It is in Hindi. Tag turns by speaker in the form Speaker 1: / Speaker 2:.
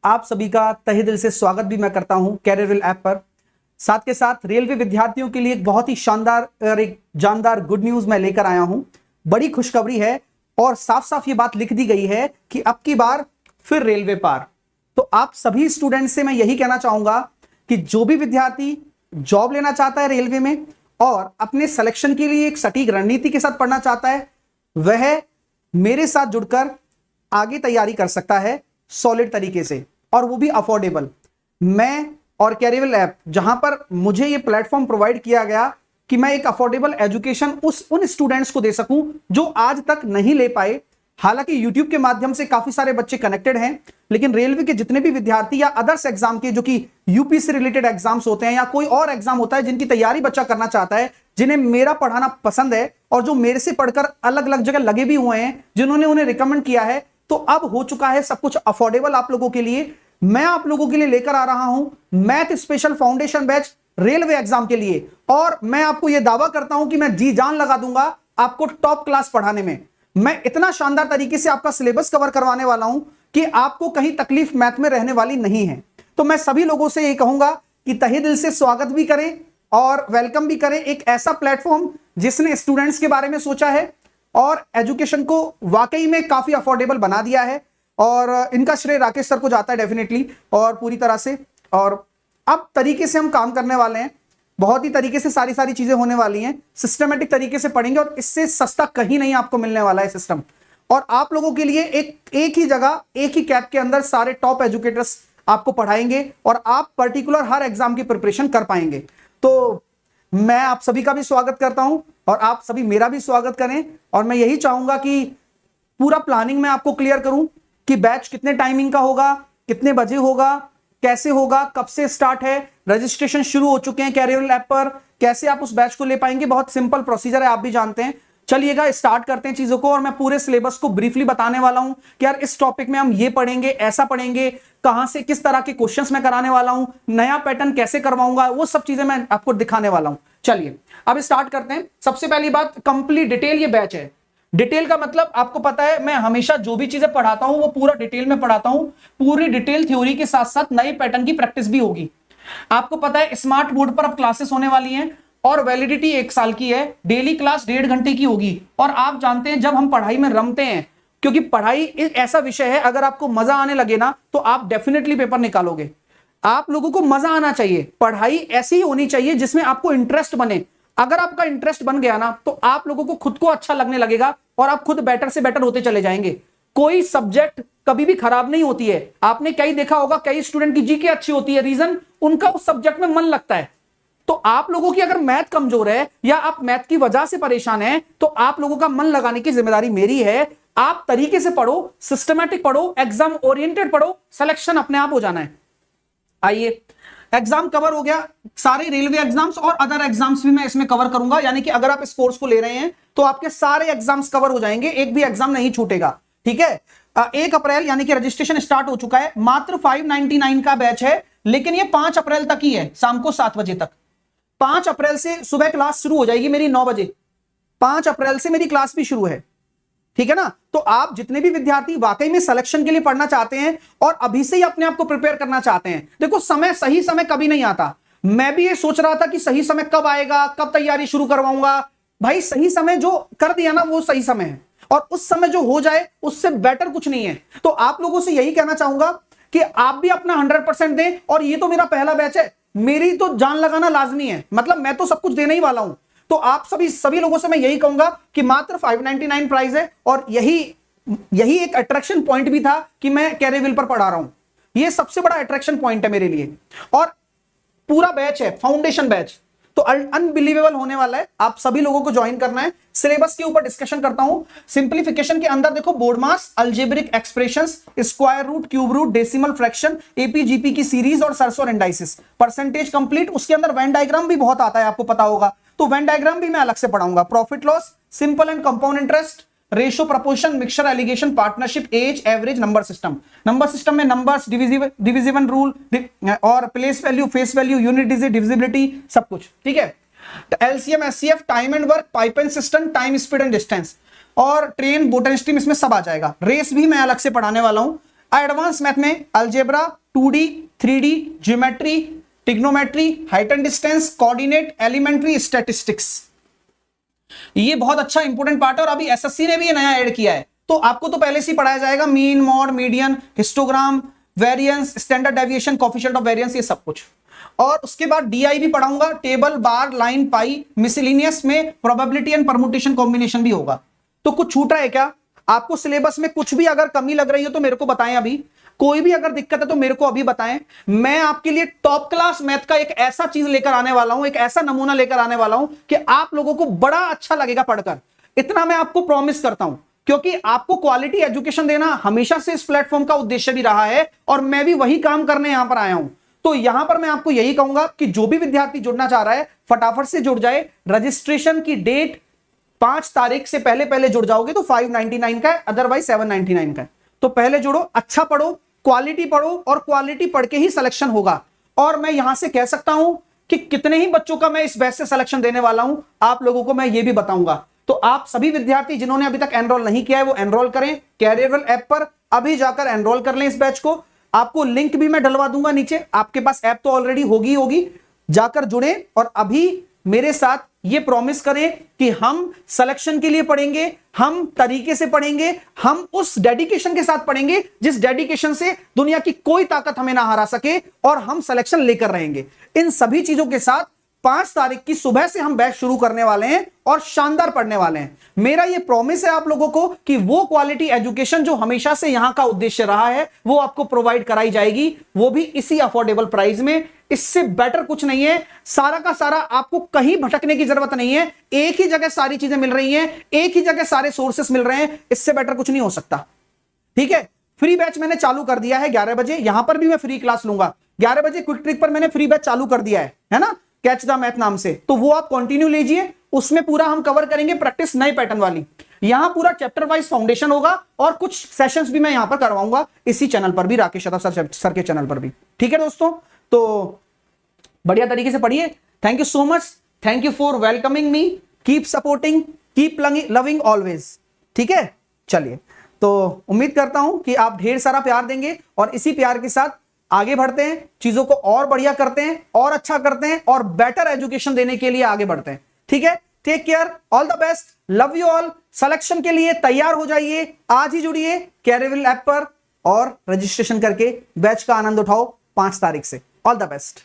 Speaker 1: आप सभी का तहे दिल से स्वागत भी मैं करता हूं कैरियरविल ऐप पर। साथ के साथ रेलवे विद्यार्थियों के लिए एक बहुत ही शानदार और एक जानदार गुड न्यूज मैं लेकर आया हूं। बड़ी खुशखबरी है और साफ साफ ये बात लिख दी गई है कि अब की बार फिर रेलवे पार। तो आप सभी स्टूडेंट से मैं यही कहना चाहूंगा कि जो भी विद्यार्थी जॉब लेना चाहता है रेलवे में और अपने सिलेक्शन के लिए एक सटीक रणनीति के साथ पढ़ना चाहता है, वह मेरे साथ जुड़कर आगे तैयारी कर सकता है सॉलिड तरीके से, और वो भी अफोर्डेबल। मैं और कैरियरविल ऐप, जहां पर मुझे ये प्लेटफॉर्म प्रोवाइड किया गया कि मैं एक अफोर्डेबल एजुकेशन उन स्टूडेंट्स को दे सकूं जो आज तक नहीं ले पाए। हालांकि यूट्यूब के माध्यम से काफी सारे बच्चे कनेक्टेड हैं, लेकिन रेलवे के जितने भी विद्यार्थी या अदर्स एग्जाम के, जो कि यूपी से रिलेटेड एग्जाम्स होते हैं या कोई और एग्जाम होता है जिनकी तैयारी बच्चा करना चाहता है, जिन्हें मेरा पढ़ाना पसंद है और जो मेरे से पढ़कर अलग अलग जगह लगे भी हुए हैं, जिन्होंने उन्हें रिकमेंड किया है, तो अब हो चुका है सब कुछ अफोर्डेबल आप लोगों के लिए। मैं आप लोगों के लिए लेकर आ रहा हूं math special foundation batch railway exam के लिए, और मैं आपको यह दावा करता हूं कि मैं जी जान लगा दूंगा आपको टॉप क्लास पढ़ाने में। मैं इतना शानदार तरीके से आपका सिलेबस कवर करवाने वाला हूं कि आपको कहीं तकलीफ मैथ में रहने वाली नहीं है। तो मैं सभी लोगों से यह कहूंगा कि तहे दिल से स्वागत भी करें और वेलकम भी करें एक ऐसा प्लेटफॉर्म जिसने स्टूडेंट्स के बारे में सोचा है और एजुकेशन को वाकई में काफी अफोर्डेबल बना दिया है। और इनका श्रेय राकेश सर को जाता है डेफिनेटली और पूरी तरह से। और अब तरीके से हम काम करने वाले हैं, बहुत ही तरीके से सारी चीजें होने वाली हैं, सिस्टमेटिक तरीके से पढ़ेंगे और इससे सस्ता कहीं नहीं आपको मिलने वाला है सिस्टम। और आप लोगों के लिए एक ही जगह, एक ही कैप के अंदर सारे टॉप एजुकेटर्स आपको पढ़ाएंगे और आप पर्टिकुलर हर एग्जाम की प्रिपरेशन कर पाएंगे। तो मैं आप सभी का भी स्वागत करता हूं और आप सभी मेरा भी स्वागत करें। और मैं यही चाहूंगा कि पूरा प्लानिंग मैं आपको क्लियर करूं कि बैच कितने टाइमिंग का होगा, कितने बजे होगा, कैसे होगा, कब से स्टार्ट है, रजिस्ट्रेशन शुरू हो चुके हैं कैरियरविल ऐप पर, कैसे आप उस बैच को ले पाएंगे। बहुत सिंपल प्रोसीजर है, आप भी जानते हैं। चलिएगा स्टार्ट करते हैं चीजों को, और मैं पूरे सिलेबस को ब्रीफली बताने वाला हूं कि यार इस टॉपिक में हम ये पढ़ेंगे, ऐसा पढ़ेंगे, कहां से किस तरह के क्वेश्चंस मैं कराने वाला हूं, नया पैटर्न कैसे करवाऊंगा, वो सब चीजें मैं आपको दिखाने वाला हूं। चलिए अब स्टार्ट करते हैं। सबसे पहली बात, कंप्लीट डिटेल ये बैच है। डिटेल का मतलब आपको पता है, मैं हमेशा जो भी चीजें पढ़ाता हूं वो पूरा डिटेल में पढ़ाता हूं। पूरी डिटेल थ्योरी के साथ साथ नए पैटर्न की प्रैक्टिस भी होगी। आपको पता है स्मार्ट बोर्ड पर अब क्लासेस होने वाली हैं और वैलिडिटी 1 साल की है। डेली क्लास 1.5 घंटे की होगी। और आप जानते हैं जब हम पढ़ाई में रमते हैं, क्योंकि पढ़ाई एक ऐसा विषय है, अगर आपको मजा आने लगे ना तो आप डेफिनेटली पेपर निकालोगे। आप लोगों को मजा आना चाहिए, पढ़ाई ऐसी ही होनी चाहिए जिसमें आपको इंटरेस्ट बने। अगर आपका इंटरेस्ट बन गया ना तो आप लोगों को खुद को अच्छा लगने लगेगा और आप खुद बेटर से बेटर होते चले जाएंगे। कोई सब्जेक्ट कभी भी खराब नहीं होती है। आपने कई देखा होगा, कई स्टूडेंट की जीके अच्छी होती है, रीजन उनका उस सब्जेक्ट में मन लगता है। तो आप लोगों की अगर मैथ कमजोर है या आप मैथ की वजह से परेशान हैं, तो आप लोगों का मन लगाने की जिम्मेदारी मेरी है। आप तरीके से पढ़ो, सिस्टमैटिक पढ़ो, एग्जाम ओरिएंटेड पढ़ो, सिलेक्शन अपने आप हो जाना है। आइए, एग्जाम कवर हो गया, सारे रेलवे एग्जाम्स और अदर एग्जाम्स भी मैं इसमें कवर करूंगा। यानी कि अगर आप इस कोर्स को ले रहे हैं तो आपके सारे एग्जाम्स कवर हो जाएंगे, एक भी एग्जाम नहीं छूटेगा। ठीक है, 1 अप्रैल यानी कि रजिस्ट्रेशन स्टार्ट हो चुका है। मात्र 599 का बैच है, लेकिन ये 5 अप्रैल तक ही है, शाम को 7 बजे तक। 5 अप्रैल से सुबह क्लास शुरू हो जाएगी मेरी 9 बजे। 5 अप्रैल से मेरी क्लास भी शुरू है, ठीक है ना। तो आप जितने भी विद्यार्थी वाकई में सिलेक्शन के लिए पढ़ना चाहते हैं और अभी से ही अपने आप को प्रिपेयर करना चाहते हैं, देखो सही समय कभी नहीं आता। मैं भी ये सोच रहा था कि सही समय कब आएगा, कब तैयारी शुरू करवाऊंगा। भाई सही समय जो कर दिया ना वो सही समय है, और उस समय जो हो जाए उससे बेटर कुछ नहीं है। तो आप लोगों से यही कहना चाहूंगा कि आप भी अपना 100% दें। और ये तो मेरा पहला बैच है, मेरी तो जान लगाना लाजमी है, मतलब मैं तो सब कुछ देने ही वाला हूं। तो आप सभी लोगों से मैं यही कहूंगा कि मात्र 599 प्राइस है, और यही एक अट्रैक्शन पॉइंट भी था कि मैं कैरियरविल पर पढ़ा रहा हूं। ये सबसे बड़ा अट्रैक्शन पॉइंट है मेरे लिए। और पूरा बैच है फाउंडेशन बैच, तो अनबिलीवेबल होने वाला है। आप सभी लोगों को ज्वाइन करना है। सिलेबस के ऊपर डिस्कशन करता हूं। सिंप्लीफिकेशन के अंदर देखो, BODMAS, algebraic expressions, square root, cube root, decimal fraction, AP GP की सीरीज और सर्सो और इंडाइसिस, परसेंटेज कंप्लीट। उसके अंदर वेन डायग्राम भी बहुत आता है, आपको पता होगा, तो वेन डायग्राम भी मैं अलग से पढ़ाऊंगा। Profit loss, simple and compound interest, ratio, proportion, mixture, alligation, partnership, age, average, number system में नंबर्स, डिविजिबल रूल और place value, face value, unit digit, divisibility, सब कुछ। ठीक है, LCM, HCF, time and work, pipe and system, time, speed and distance, और ट्रेन, बोटन स्ट्रीम, इसमें सब आ जाएगा। रेस भी मैं अलग से पढ़ाने वाला हूं। एडवांस मैथ में algebra, 2D, 3D, geometry, trigonometry, height and distance, coordinate, elementary, statistics. ये बहुत अच्छा इंपॉर्टेंट पार्ट है और अभी एसएससी ने भी ये नया ऐड किया है। तो आपको तो पहले से ही पढ़ाया जाएगा mean, mod, median, histogram, variance, standard deviation, coefficient of variance, ये सब कुछ। और उसके बाद डीआई भी पढ़ाऊंगा, टेबल, बार, लाइन, पाई, मिसलेनियस में प्रोबेबिलिटी एंड परमुटेशन कॉम्बिनेशन भी होगा। तो कुछ छूट रहा है क्या? आपको सिलेबस में कुछ भी अगर कमी लग रही हो तो मेरे को बताएं, अभी कोई भी अगर दिक्कत है तो मेरे को अभी बताएं। मैं आपके लिए टॉप क्लास मैथ का एक ऐसा चीज लेकर आने वाला हूं, एक ऐसा नमूना लेकर आने वाला हूं कि आप लोगों को बड़ा अच्छा लगेगा पढ़कर। इतना मैं आपको प्रॉमिस करता हूं, क्योंकि आपको क्वालिटी एजुकेशन देना हमेशा से इस प्लेटफॉर्म का उद्देश्य भी रहा है और मैं भी वही काम करने यहां पर आया हूं। तो यहां पर मैं आपको यही कहूंगा कि जो भी विद्यार्थी जुड़ना चाह रहा है फटाफट से जुड़ जाए। रजिस्ट्रेशन की डेट 5 तारीख से पहले जुड़ जाओगे तो 599 का है, अदरवाइज 799 का है। तो पहले जुड़ो, अच्छा पढ़ो, क्वालिटी पढ़ो और क्वालिटी पढ़ के ही सिलेक्शन होगा। और मैं यहां से कह सकता हूं कि कितने ही बच्चों का मैं इस बैच से सिलेक्शन देने वाला हूं, आप लोगों को मैं ये भी बताऊंगा। तो आप सभी विद्यार्थी जिन्होंने अभी तक एनरोल नहीं किया है वो एनरोल करें, कैरियरवेल ऐप पर अभी जाकर एनरोल कर लें इस बैच को। आपको लिंक भी मैं डलवा दूंगा नीचे, आपके पास ऐप तो ऑलरेडी होगी, जाकर जुड़े और अभी मेरे साथ ये प्रॉमिस करें कि हम सिलेक्शन के लिए पढ़ेंगे, हम तरीके से पढ़ेंगे, हम उस डेडिकेशन के साथ पढ़ेंगे जिस डेडिकेशन से दुनिया की कोई ताकत हमें ना हरा सके, और हम सिलेक्शन लेकर रहेंगे। इन सभी चीजों के साथ 5 तारीख की सुबह से हम बैच शुरू करने वाले हैं और शानदार पढ़ने वाले हैं। मेरा यह प्रॉमिस है आप लोगों को कि वो क्वालिटी एजुकेशन जो हमेशा से यहां का उद्देश्य रहा है वो आपको प्रोवाइड कराई जाएगी, वो भी इसी अफोर्डेबल प्राइस में। इससे बेटर कुछ नहीं है। सारा का सारा आपको कहीं भटकने की जरूरत नहीं है, एक ही जगह सारी चीजें मिल रही हैं, एक ही जगह सारे सोर्सेस मिल रहे हैं। इससे बेटर कुछ नहीं हो सकता। ठीक है, फ्री बैच मैंने चालू कर दिया है 11 बजे, यहां पर भी मैं फ्री क्लास लूंगा 11 बजे। क्विक ट्रिक पर मैंने फ्री बैच चालू कर दिया है ना, कैच द मैथ नाम से। तो वो आप कंटिन्यू लीजिए, उसमें पूरा हम कवर करेंगे प्रैक्टिस नई पैटर्न वाली। यहां पूरा चैप्टर वाइज फाउंडेशन होगा और कुछ सेशंस भी मैं यहां पर करवाऊंगा इसी चैनल पर भी, राकेश यादव सर के चैनल पर भी। ठीक है दोस्तों, तो बढ़िया तरीके से पढ़िए। Thank you so much, thank you for welcoming me, keep supporting, keep loving always. ठीक है, चलिए, तो उम्मीद करता हूं कि आप ढेर सारा प्यार देंगे और इसी प्यार के साथ आगे बढ़ते हैं, चीजों को और बढ़िया करते हैं और अच्छा करते हैं और बेटर एजुकेशन देने के लिए आगे बढ़ते हैं। ठीक है, take care, all the best, love you all. Selection के लिए तैयार हो जाइए, आज ही जुड़िए कैरियरवेल ऐप पर और रजिस्ट्रेशन करके बैच का आनंद उठाओ 5 तारीख से। All the best.